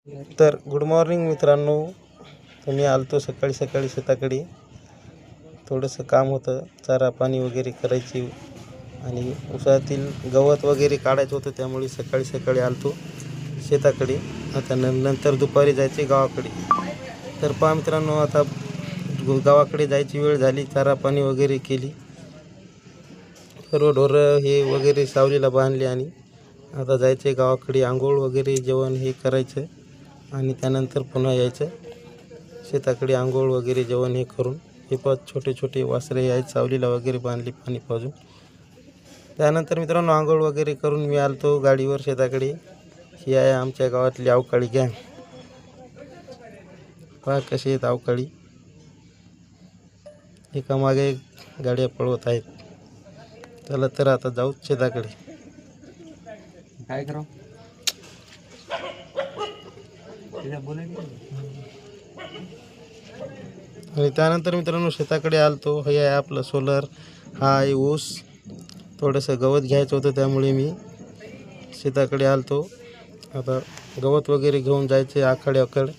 तर good morning मित्रांनो, तर मी आलतो सकाळी शेताकडे. थोडंसं काम होतं, चारा पाणी वगैरे करायची आणि उसातील गवत वगैरे काढायचं होतं, त्यामुळे सकाळी आलतो शेताकडे. आता नंतर दुपारी जायचे गावाकडे. तर पहा मित्रांनो, आता गावाकडे जायची वेळ झाली. चारा पाणी वगैरे केली, सर्व ढोरं हे वगैरे सावलीला बांधले आणि आता जायचे गावाकडे. आंघोळ वगैरे जेवण हे करायचं आणि त्यानंतर पुन्हा यायचं शेताकडे. आंघोळ वगैरे जेवण हे करून हे छोटे छोटे वासरे आहेत, सावलीला वगैरे बांधली पाणी पाजून. त्यानंतर मित्रांनो आंघोळ वगैरे करून मी आलतो गाडीवर शेताकडे. ही आहे आमच्या गावातली अवकाळी गँग. पहा कशी आहेत अवकाळी, एकामागे गाड्या पळवत आहेत. चला तर आता जाऊ शेताकडे. काय करू आणि त्यानंतर मित्रांनो शेताकडे आलतो. हे आहे आपलं सोलर, हा आहे ऊस. थोडंसं गवत घ्यायचं होतं, त्यामुळे मी शेताकडे आलतो. आता गवत वगैरे घेऊन जायचे आखाड्याकडे,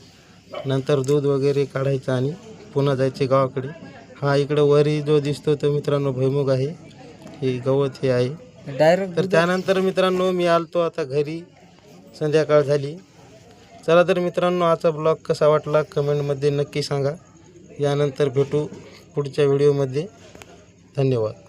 नंतर दूध वगैरे काढायचं आणि पुन्हा जायचे गावाकडे. हा इकडं वरी जो दिसतो तो मित्रांनो भुईमुग आहे, हे गवत हे आहे डायरेक्ट. तर त्यानंतर मित्रांनो मी आलतो आता घरी. संध्याकाळ झाली. चला तर मित्रांनो, आजचा ब्लॉग कसा वाटला कमेंटमध्ये नक्की सांगा. यानंतर भेटू पुढच्या व्हिडिओमध्ये. धन्यवाद.